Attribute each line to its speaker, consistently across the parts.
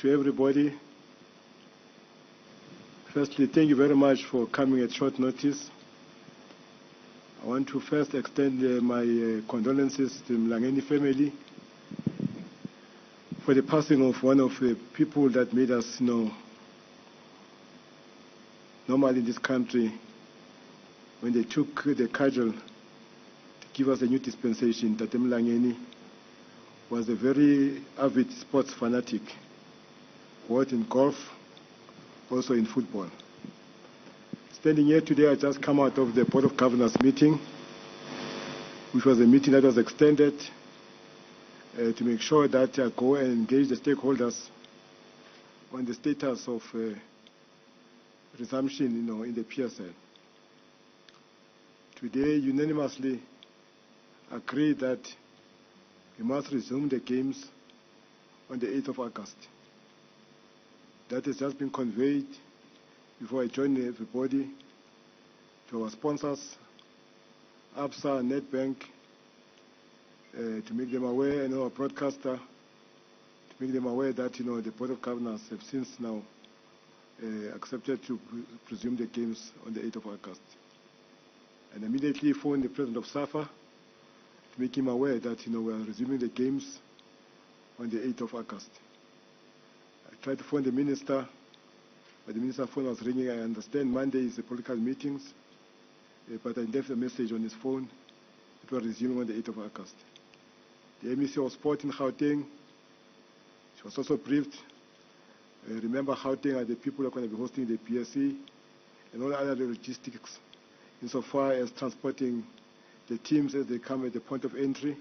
Speaker 1: to everybody. Firstly, thank you very much for coming at short notice. I want to first extend my condolences to the Mlangeni family for the passing of one of the people that made us normal in this country when they took the cudgel to give us a new dispensation. Tate Mlangeni was a very avid sports fanatic, both in golf, also in football. Standing here today, I just come out of the Board of Governors meeting, which was a meeting that was extended to make sure that I go and engage the stakeholders on the status of resumption in the PSL. Today, unanimously agreed that we must resume the games on the 8th of August. That has just been conveyed before I join everybody to our sponsors, ABSA, Nedbank, to make them aware, and our broadcaster, to make them aware that the Board of Governors have since now accepted to resume the games on the 8th of August. And immediately phoned the President of SAFA to make him aware that we are resuming the games on the 8th of August. I tried to phone the Minister, but the Minister's phone was ringing. I understand Monday is the political meetings, but I left a message on his phone. It was resuming on the 8th of August. The MEC of Sport in Gauteng, she was also briefed. Remember, Gauteng are the people who are going to be hosting the PSC and all other logistics insofar as transporting the teams as they come at the point of entry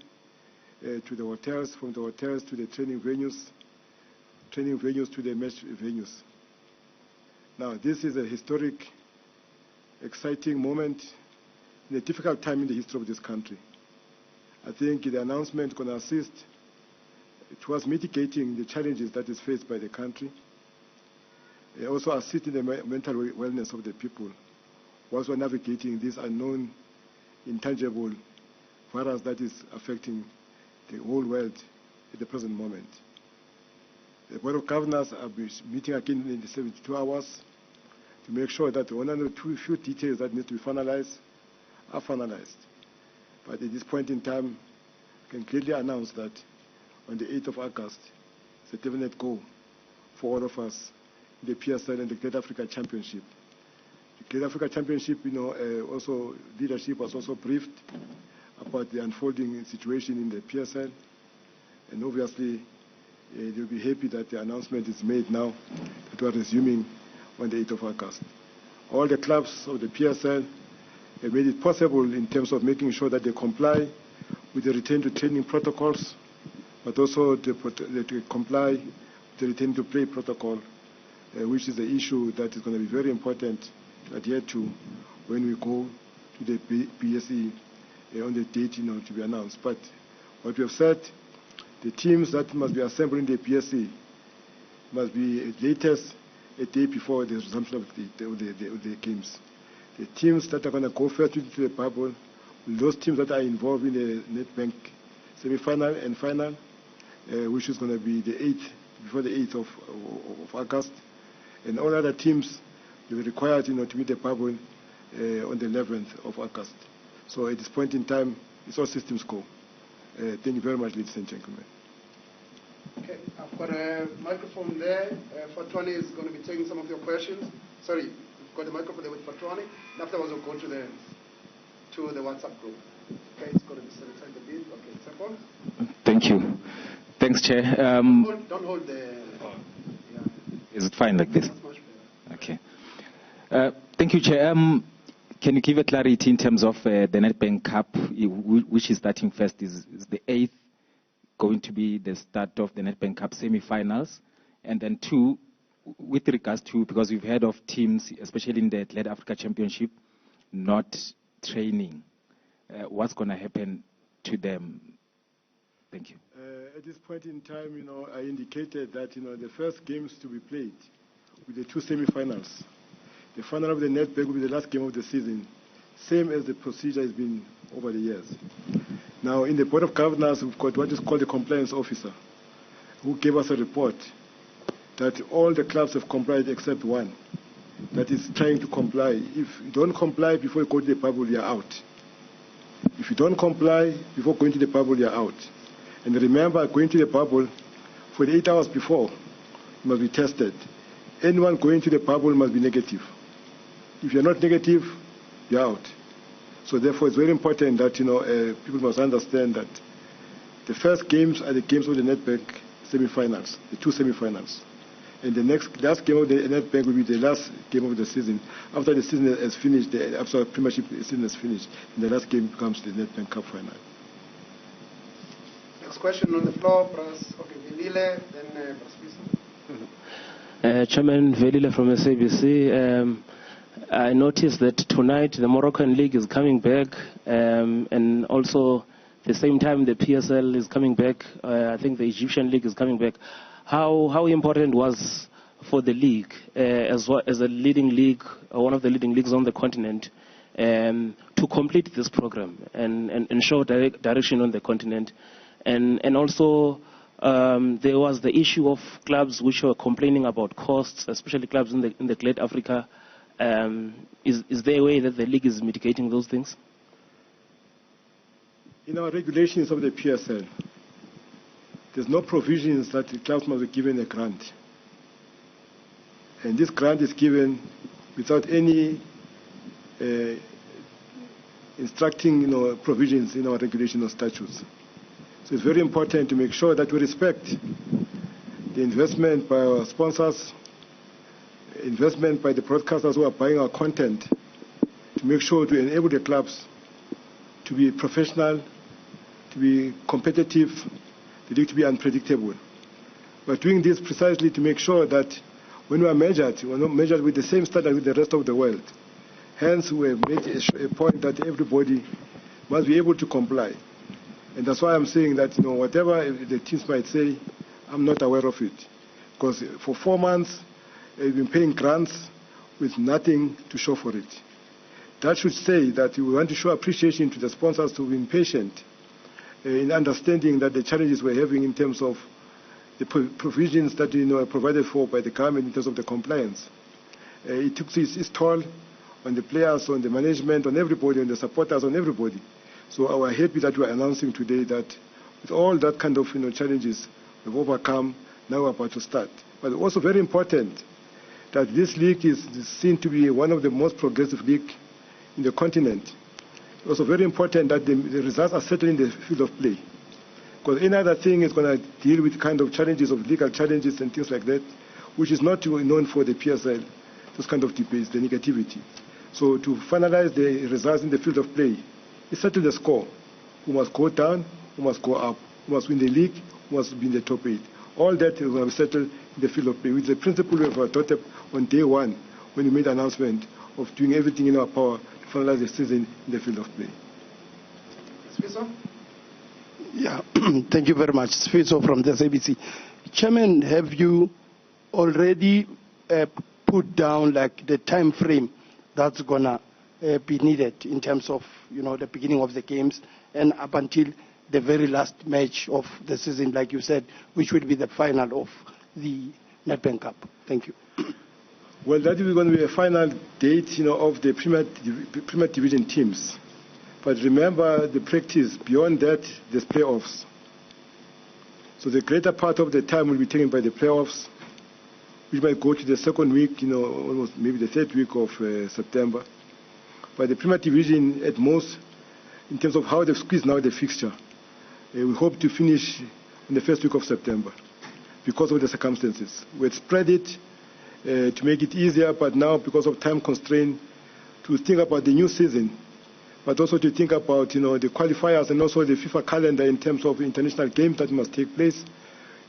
Speaker 1: to the hotels, from the hotels to the training venues to the match venues. Now, this is a historic, exciting moment in a difficult time in the history of this country. I think the announcement is going to assist towards mitigating the challenges that is faced by the country. Also assist in the mental wellness of the people whilst we're navigating this unknown, intangible virus that is affecting the whole world at the present moment. The Board of Governors are meeting again in the 72 hours to make sure that one or two few details that need to be finalized are finalized. But at this point in time, I can clearly announce that on the 8th of August, it's a definite goal for all of us in the PSL and the Great Africa Championship. The Great Africa Championship, also leadership was also briefed about the unfolding situation in the PSL, and obviously they'll be happy that the announcement is made now that we're resuming on the 8th of August. All the clubs of the PSL have made it possible in terms of making sure that they comply with the return to training protocols, but also to comply with the return to play protocol, which is the issue that is going to be very important to adhere to when we go to the PSE on the date to be announced. But what we have said, the teams that must be assembled in the PSE must be at latest a day before the resumption of the games. The teams that are going to go first into the bubble, those teams that are involved in the Nedbank semi-final and final, which is going to be the 8th, before the 8th of August, and all other teams will be required to meet the bubble on the 11th of August. So at this point in time, it's all systems go. Thank you very much, ladies and gentlemen.
Speaker 2: Okay, I've got a microphone there. Fatwani is going to be taking some of your questions. Sorry, we've got the microphone there with Fatwani. And afterwards, we'll go to the WhatsApp group. Okay, it's going to be sanitized a bit. Okay, second.
Speaker 3: Thank you. Thanks, Chair.
Speaker 2: Don't hold the... Yeah.
Speaker 3: Is it fine like this?
Speaker 2: That's much better.
Speaker 3: Okay. Thank you, Chair. Can you give a clarity in terms of the Nedbank Cup, which is starting first? Is the 8th going to be the start of the Nedbank Cup semi-finals? And then 2, with regards to, because we've heard of teams, especially in the Great Africa Championship, not training. What's going to happen to them? Thank you.
Speaker 1: At this point in time, I indicated that, the first games to be played with the 2 semi-finals. The final of the Nedbank will be the last game of the season, same as the procedure has been over the years. Now, in the Board of Governors, we've got what is called the compliance officer, who gave us a report that all the clubs have complied except one that is trying to comply. If you don't comply before you go to the bubble, you are out. If you don't comply before going to the bubble, you are out. And remember, going to the bubble, 48 hours before, you must be tested. Anyone going to the bubble must be negative. If you're not negative, you're out. So therefore, it's very important that people must understand that the first games are the games of the Nedbank semi-finals, the two semi-finals. And the last game of the Nedbank will be the last game of the season. After the season has finished, after the Premiership season is finished, and the last game becomes the Nedbank Cup final.
Speaker 2: Next question on the floor, Velile, then Spiso.
Speaker 4: Chairman Velile from SABC. I noticed that tonight the Moroccan League is coming back, and also the same time the PSL is coming back. I think the Egyptian League is coming back. How important was for the league, as well as a leading league, one of the leading leagues on the continent, to complete this program and show direction on the continent, and also there was the issue of clubs which were complaining about costs, especially clubs in the Great Africa. Is there a way that the league is mitigating those things?
Speaker 1: In our regulations of the PSL, there's no provisions that the clubs must be given a grant. And this grant is given without any instructing provisions in our regulation or statutes. So it's very important to make sure that we respect the investment by our sponsors, investment by the broadcasters who are buying our content, to make sure to enable the clubs to be professional, to be competitive, the league to be unpredictable. We're doing this precisely to make sure that when we are measured, we're not measured with the same standard with the rest of the world. Hence, we have made a point that everybody must be able to comply. And that's why I'm saying that whatever the teams might say, I'm not aware of it. Because for 4 months, we've been paying grants with nothing to show for it. That should say that we want to show appreciation to the sponsors to be patient in understanding that the challenges we're having in terms of the provisions that are provided for by the government in terms of the compliance. It took its toll on the players, on the management, on everybody, on the supporters, on everybody. So we're happy that we're announcing today that with all that kind of challenges we've overcome, now we're about to start. But also very important that this league is seen to be one of the most progressive leagues in the continent. Also very important that the results are settled in the field of play. Because any other thing is going to deal with kind of challenges of legal challenges and things like that, which is not known for the PSL, those kind of debates, the negativity. So to finalize the results in the field of play, is settle the score. Who must go down, who must go up, who must win the league, who must be in the top 8. All that is going to be settled in the field of play, which is the principle we have adopted on day one when we made the announcement of doing everything in our power to finalize the season in the field of play.
Speaker 2: Spiso?
Speaker 5: Yeah, thank you very much. Spiso from the SABC. Chairman, have you already put down the time frame that's going to be needed in terms of the beginning of the games and up until the very last match of the season, like you said, which will be the final of the Nedbank Cup? Thank you.
Speaker 1: Well, that is going to be a final date of the Premier Division teams. But remember the practice, beyond that, there's playoffs. So the greater part of the time will be taken by the playoffs, which might go to the second week, almost maybe the third week of September. But the Premier Division, at most, in terms of how they've squeezed now the fixture, we hope to finish in the first week of September because of the circumstances. We had spread it to make it easier, but now because of time constraint, to think about the new season, but also to think about the qualifiers and also the FIFA calendar in terms of international games that must take place.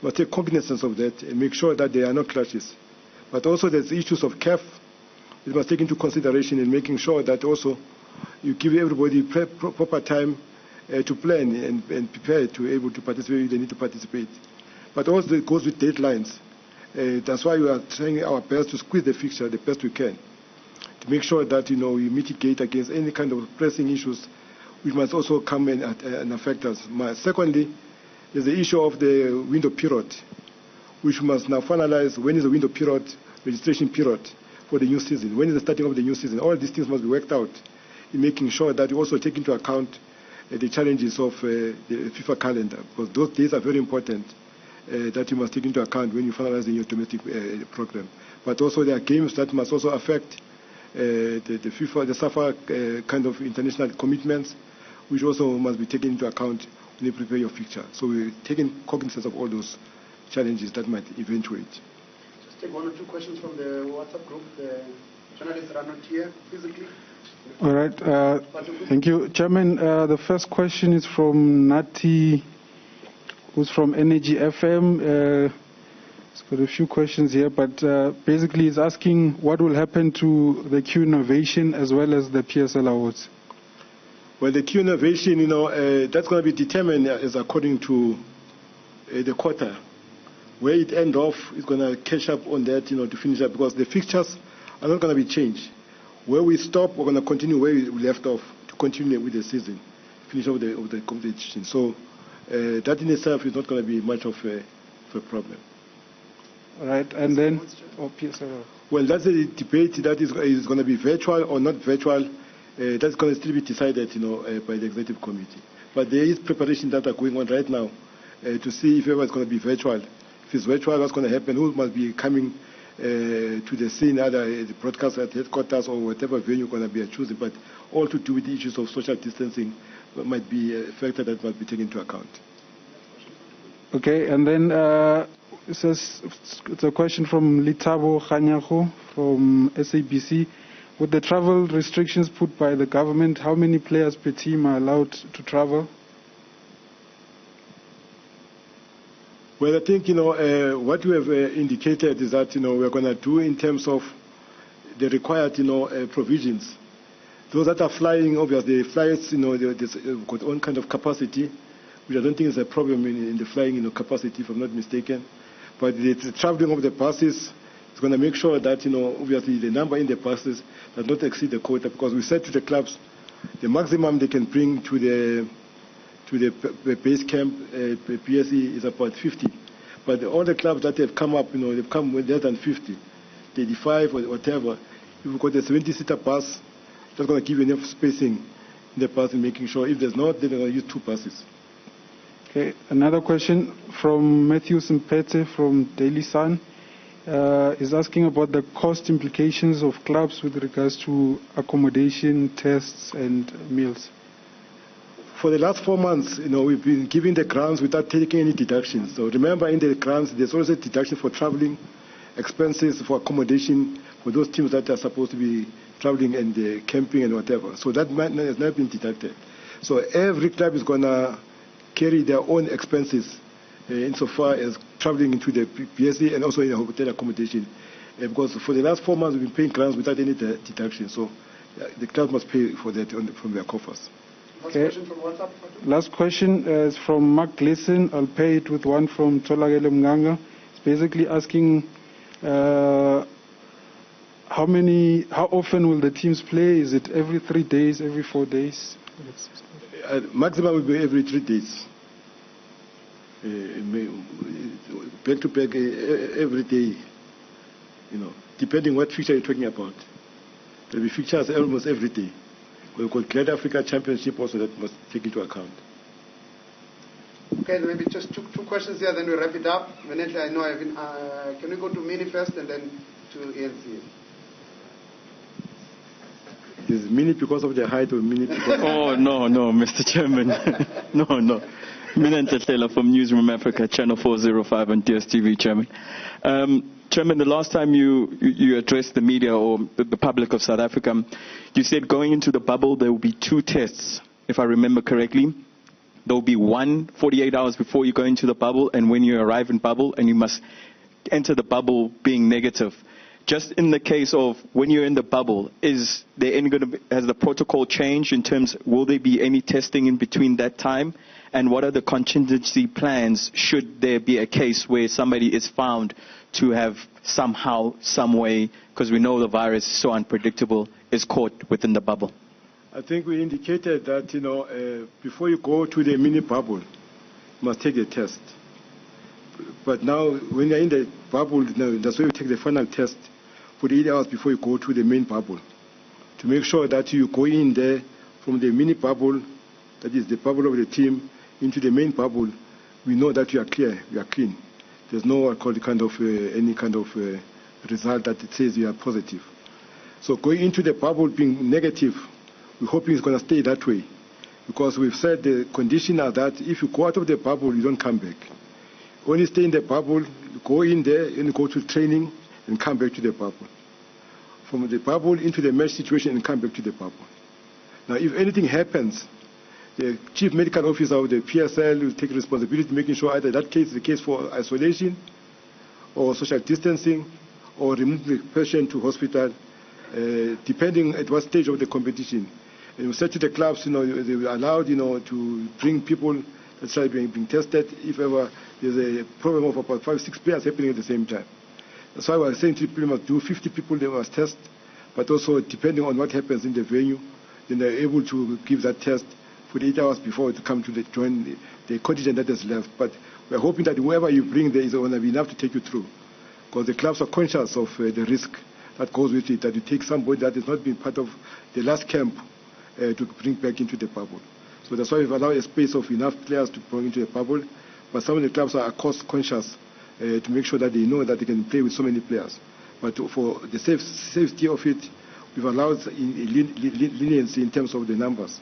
Speaker 1: We must take cognizance of that and make sure that there are no clashes. But also there's issues of CAF. It must take into consideration in making sure that also you give everybody proper time to plan and prepare to able to participate if they need to participate. But also it goes with deadlines. That's why we are trying our best to squeeze the fixture the best we can, to make sure that we mitigate against any kind of pressing issues which must also come and affect us. Secondly, there's the issue of the window period, which must now finalize when is the window period, registration period for the new season, when is the starting of the new season. All these things must be worked out in making sure that we also take into account the challenges of the FIFA calendar, because those days are very important that you must take into account when you finalize the new domestic program. But also there are games that must also affect the FIFA, the SAFA kind of international commitments, which also must be taken into account when you prepare your fixture. So we're taking cognizance of all those challenges that might eventuate.
Speaker 2: Just take one or two questions from the WhatsApp group. The journalists are not here physically.
Speaker 6: All right. Thank you, Chairman. The first question is from Nati, who's from Energy FM. It's got a few questions here, but basically he's asking what will happen to the Q Innovation as well as the PSL Awards.
Speaker 1: Well, the Q Innovation, that's going to be determined as according to the quarter. Where it ends off is going to catch up on that, to finish up, because the fixtures are not going to be changed. Where we stop, we're going to continue where we left off to continue with the season, finish off the competition. So that in itself is not going to be much of a problem.
Speaker 6: All right, and then PSL.
Speaker 1: Well, that's a debate that is going to be virtual or not virtual. That's going to still be decided, by the executive committee. But there is preparation that are going on right now to see if ever it's going to be virtual. If it's virtual, what's going to happen? Who must be coming to the scene, either the broadcast at headquarters or whatever venue going to be choosing, but all to do with the issues of social distancing might be a factor that must be taken into account.
Speaker 6: Okay, and then it's a question from Litabo Khanyago from SABC. With the travel restrictions put by the government, how many players per team are allowed to travel?
Speaker 1: Well, I think, what we have indicated is that, we're going to do in terms of the required, provisions. Those that are flying, obviously, the flights, they've got own kind of capacity, which I don't think is a problem in the flying, capacity, if I'm not mistaken. But the traveling of the buses is going to make sure that, obviously, the number in the buses does not exceed the quota, because we said to the clubs, the maximum they can bring to the base camp, PSE, is about 50. But all the clubs that have come up, they've come with less than 50, 35 or whatever. If we've got a 70-seater bus, that's going to give you enough spacing in the bus and making sure if there's not, then they're going to use 2 buses.
Speaker 6: Okay, another question from Matthew Simpete from Daily Sun. Is asking about the cost implications of clubs with regards to accommodation, tests, and meals.
Speaker 1: For the last 4 months, we've been giving the grants without taking any deductions. So remember, in the grants, there's also a deduction for traveling, expenses for accommodation for those teams that are supposed to be traveling and camping and whatever. So that has not been deducted. So every club is going to carry their own expenses insofar as traveling into the PSC and also in the hotel accommodation. Because for the last 4 months, we've been paying grants without any deduction. So the club must pay for that from their coffers.
Speaker 6: Okay. Last question is from Mark Gleason. I'll pay it with one from Tolagele Mnganga. It's basically asking how often will the teams play? Is it every 3 days, every 4 days?
Speaker 1: Maximum will be every 3 days. Back to back every day, depending what fixture you're talking about. There will be fixtures almost every day. We've got Great Africa Championship also that must take into account.
Speaker 2: Okay, maybe just two questions here, then we wrap it up. Evidently, I know can we go to Mini first and then to ANC?
Speaker 1: Is Mini because of the height or Mini because
Speaker 7: Oh, no, Mr. Chairman. No. Mina Ntetlela from Newzroom Africa, Channel 405 on DSTV, Chairman. Chairman, the last time you addressed the media or the public of South Africa, you said going into the bubble there will be 2 tests, if I remember correctly. There will be one 48 hours before you go into the bubble and when you arrive in bubble, and you must enter the bubble being negative. Just in the case of when you're in the bubble, has the protocol changed in terms, will there be any testing in between that time? And what are the contingency plans should there be a case where somebody is found to have somehow, some way, because we know the virus is so unpredictable, is caught within the bubble?
Speaker 1: I think we indicated that, before you go to the mini bubble, you must take a test. But now, when you're in the bubble, that's why you take the final test 48 hours before you go to the main bubble, to make sure that you go in there from the mini bubble, that is the bubble of the team, into the main bubble. We know that you are clear, you are clean. There's no any kind of result that it says you are positive. So going into the bubble being negative, we're hoping it's going to stay that way, because we've said the condition are that if you go out of the bubble, you don't come back. Only stay in the bubble, you go in there, and you go to training, and come back to the bubble. From the bubble into the match situation, and come back to the bubble. Now, if anything happens, the chief medical officer of the PSL will take responsibility, making sure either that case is the case for isolation, or social distancing, or remove the patient to hospital, depending at what stage of the competition. And we said to the clubs, they were allowed, to bring people that are being tested if ever there's a problem of about 5-6 players happening at the same time. That's why we're saying to people must do 50 people, they must test, but also depending on what happens in the venue, then they're able to give that test 48 hours before to come to join the contingent that is left. But we're hoping that whoever you bring there is going to be enough to take you through, because the clubs are conscious of the risk that goes with it, that you take somebody that has not been part of the last camp to bring back into the bubble. So that's why we've allowed a space of enough players to bring into the bubble. But some of the clubs are cost conscious to make sure that they know that they can play with so many players. But for the safety of it, we've allowed leniency in terms of the numbers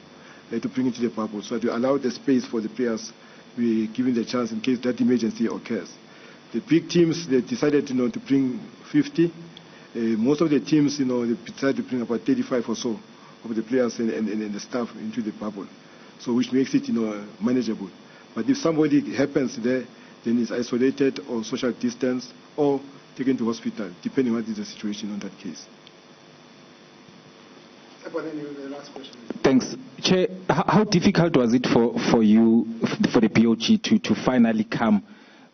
Speaker 1: to bring into the bubble. So to allow the space for the players to be given the chance in case that emergency occurs. The big teams, they decided to bring 50. Most of the teams, they decided to bring about 35 or so of the players and the staff into the bubble, so which makes it manageable. But if somebody happens there, then it's isolated or social distance or taken to hospital, depending on what is the situation on that case.
Speaker 3: Thanks. Chair, how difficult was it for you, for the POG, to finally come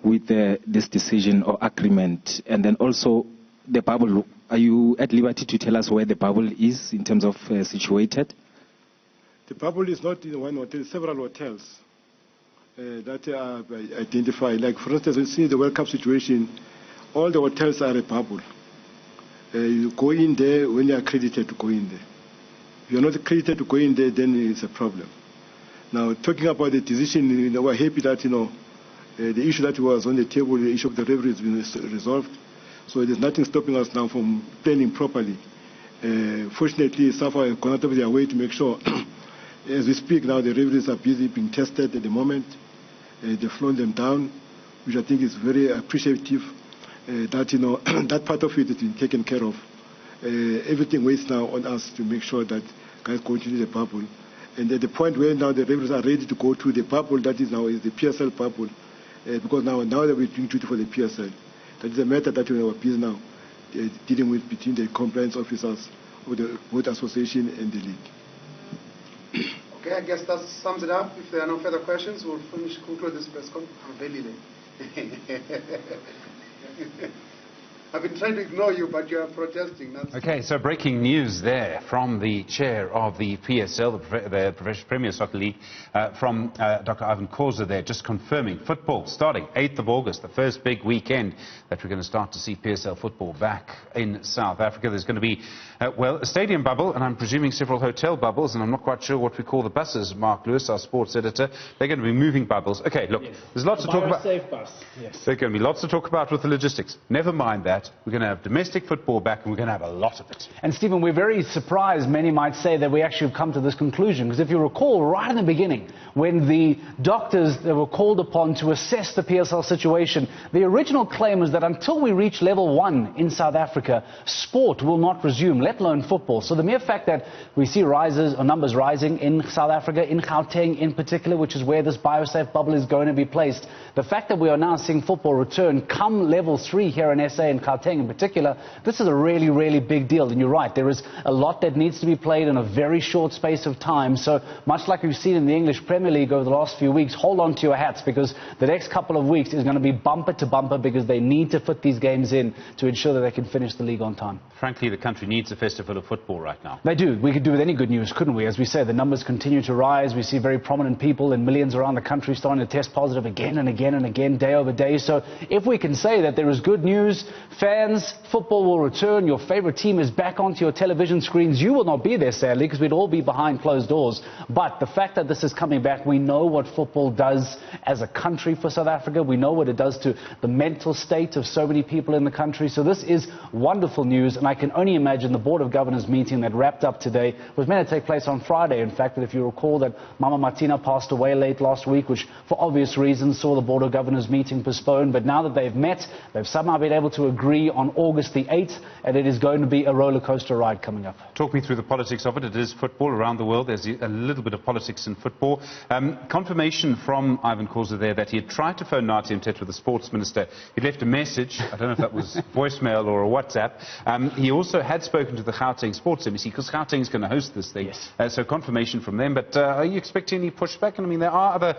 Speaker 3: with this decision or agreement? And then also the bubble, are you at liberty to tell us where the bubble is in terms of situated?
Speaker 1: The bubble is not in one hotel, several hotels that are identified. Like, for instance, we see the World Cup situation, all the hotels are a bubble. You go in there when you're accredited to go in there. If you're not accredited to go in there, then it's a problem. Now, talking about the decision, we're happy that, the issue that was on the table, the issue of the referee has been resolved. So there's nothing stopping us now from planning properly. Fortunately, SAFA has gone out of their way to make sure, as we speak now, the referees are busy being tested at the moment. They've flown them down, which I think is very appreciative. That that part of it has been taken care of. Everything waits now on us to make sure that guys go into the bubble. And at the point where now the referees are ready to go to the bubble, that is now is the PSL bubble, because now that we're doing duty for the PSL. That is a matter that we are busy now dealing with between the compliance officers of the both association and the league.
Speaker 2: Okay, I guess that sums it up. If there are no further questions, we'll conclude this press conference. I'm very late. I've been trying to ignore you, but you are protesting.
Speaker 8: Okay, so breaking news there from the chair of the PSL, the Premier Soccer League, from Dr. Ivan Khoza there, just confirming football starting 8th of August, the first big weekend that we're going to start to see PSL football back in South Africa. There's going to be, a stadium bubble, and I'm presuming several hotel bubbles, and I'm not quite sure what we call the buses. Mark Lewis, our sports editor, they're going to be moving bubbles. Okay, look, yes. There's lots to talk about. Safe bus. Yes. There's going to be lots to talk about with the logistics. Never mind that. We're going to have domestic football back, and we're going to have a lot of it.
Speaker 9: And Stephen, we're very surprised, many might say, that we actually have come to this conclusion. Because if you recall, right in the beginning, when the doctors were called upon to assess the PSL situation, the original claim was that until we reach level 1 in South Africa, sport will not resume, let alone football. So the mere fact that we see numbers rising in South Africa, in Gauteng in particular, which is where this biosafe bubble is going to be placed, the fact that we are now seeing football return come level 3 here in SA and Gauteng in particular, this is a really, really big deal. And you're right, there is a lot that needs to be played in a very short space of time. So much like we've seen in the English Premier League over the last few weeks, hold on to your hats, because the next couple of weeks is going to be bumper to bumper, because they need to fit these games in to ensure that they can finish the league on time.
Speaker 8: Frankly, the country needs a festival of football right now.
Speaker 9: They do. We could do with any good news, couldn't we? As we say, the numbers continue to rise. We see very prominent people in millions around the country starting to test positive again and again and again, day over day. So if we can say that there is good news, fans, football will return, your favorite team is back onto your television screens. You will not be there, sadly, because we'd all be behind closed doors. But the fact that this is coming back, we know what football does as a country for South Africa. We know what it does to the mental state of so many people in the country. So this is wonderful news, and I can only imagine the Board of Governors meeting that wrapped up today was meant to take place on Friday. In fact, if you recall that Mama Martina passed away late last week, which for obvious reasons saw the Board of Governors meeting postponed. But now that they've met, they've somehow been able to agree on August the 8th, and it is going to be a roller coaster ride coming up.
Speaker 8: Talk me through the politics of it. It is football around the world. There's a little bit of politics in football. Confirmation from Ivan Khoza there that he had tried to phone Nathi Mthethwa, the sports minister. He left a message. I don't know if that was voicemail or a WhatsApp. He also had spoken to the Gauteng Sports Embassy, because Gauteng is going to host this thing. Yes. So confirmation from them. But are you expecting any pushback? And I mean, there are other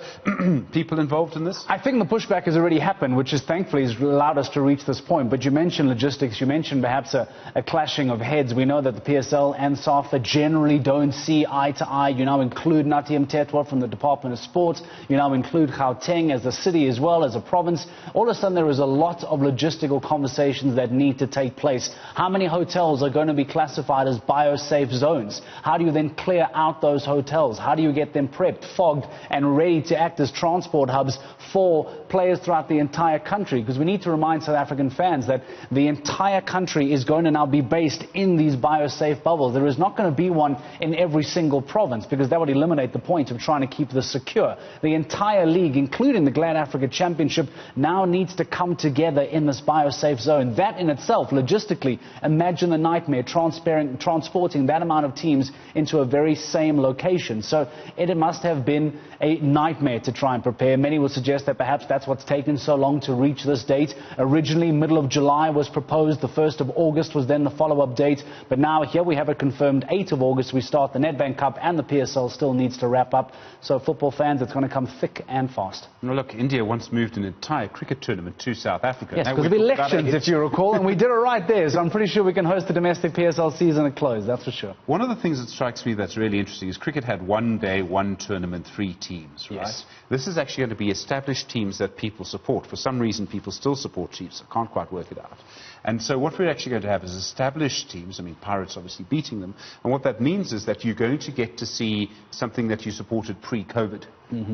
Speaker 8: people involved in this.
Speaker 9: I think the pushback has already happened, which is thankfully has allowed us to reach this point. But you mentioned logistics. You mentioned perhaps a clashing of heads. We know that the PSL and SAFA generally don't see eye to eye. You now include Nathi Mthethwa from the Department of Sports. You now include Gauteng as a city as well as a province. All of a sudden, there is a lot of logistical conversations that need to take place. How many hotels are going to be classified as biosafe zones? How do you then clear out those hotels? How do you get them prepped, fogged, and ready to act as transport hubs for players throughout the entire country? Because we need to remind South African fans that the entire country is going to now be based in these biosafe bubbles. There is not going to be one in every single province, because that would eliminate the point of trying to keep this secure. The entire league, including the Glad Africa Championship, now needs to come together in this biosafe zone. That in itself, logistically, imagine the nightmare transporting that amount of teams into a very same location. So it must have been a nightmare to try and prepare. Many would suggest that perhaps that's what's taken so long to reach this date. Originally, middle of July was proposed. The 1st of August was then the follow-up date. But now here we have it confirmed. 8th of August we start the Nedbank Cup, and the PSL still needs to wrap up. So football fans, it's going to come thick and fast.
Speaker 8: Well, look, India once moved an entire cricket tournament to South Africa.
Speaker 9: Yes, because of elections, if you recall, and we did it right there. So I'm pretty sure we can host the domestic PSL season at close, that's for sure.
Speaker 8: One of the things that strikes me that's really interesting is cricket had 1 day, 1 tournament, 3 teams, right? Yes. This is actually going to be established teams that people support. For some reason, people still support Chiefs. I can't quite work it out. And so what we're actually going to have is established teams. I mean, Pirates obviously beating them. And what that means is that you're going to get to see something that you supported pre-COVID.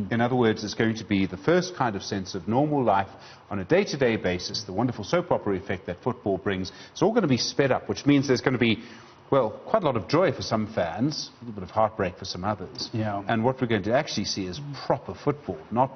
Speaker 8: In other words, it's going to be the first kind of sense of normal life on a day-to-day basis, the wonderful soap opera effect that football brings. It's all going to be sped up, which means there's going to be, well, quite a lot of joy for some fans, a little bit of heartbreak for some others. Yeah. And what we're going to actually see is proper football, not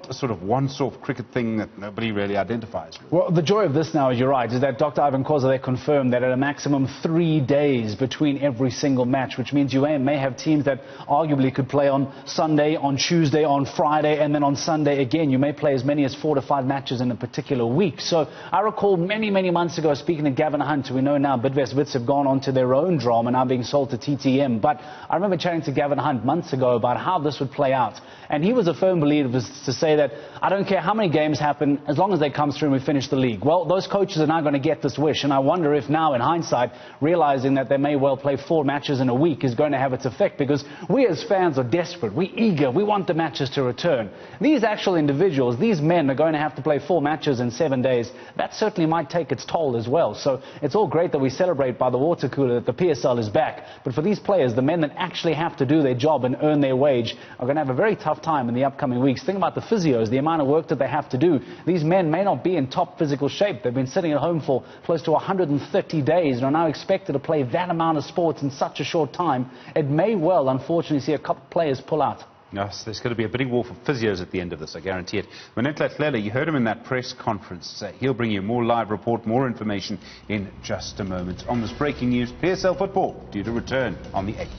Speaker 8: a sort of once-off cricket thing that nobody really identifies with.
Speaker 9: Well, the joy of this now, you're right, is that Dr. Ivan Khoza, they confirmed that at a maximum 3 days between every single match, which means you may have teams that arguably could play on Sunday, on Tuesday, on Friday, and then on Sunday again. You may play as many as 4 to 5 matches in a particular week. So I recall many, many months ago speaking to Gavin Hunt, who we know now Bidvest Wits have gone on to their own drama, now being sold to TTM. But I remember chatting to Gavin Hunt months ago about how this would play out. And he was a firm believer to say that I don't care how many games happen, as long as they come through and we finish the league. Well, those coaches are now going to get this wish, and I wonder if now, in hindsight, realizing that they may well play 4 matches in a week is going to have its effect, because we as fans are desperate, we're eager, we want the matches to return. These actual individuals, these men are going to have to play 4 matches in 7 days. That certainly might take its toll as well. So it's all great that we celebrate by the water cooler that the PSL is back, but for these players, the men that actually have to do their job and earn their wage, are going to have a very tough time in the upcoming weeks. Think about the physios, the amount of work that they have to do. These men may not be in top physical shape. They've been sitting at home for close to 130 days and are now expected to play that amount of sports in such a short time. It may well, unfortunately, see a couple of players pull out.
Speaker 8: Yes, there's going to be a bidding war for physios at the end of this, I guarantee it. Manentla Tlele, you heard him in that press conference. He'll bring you more live report, more information in just a moment. On this breaking news, PSL football due to return on the 8th.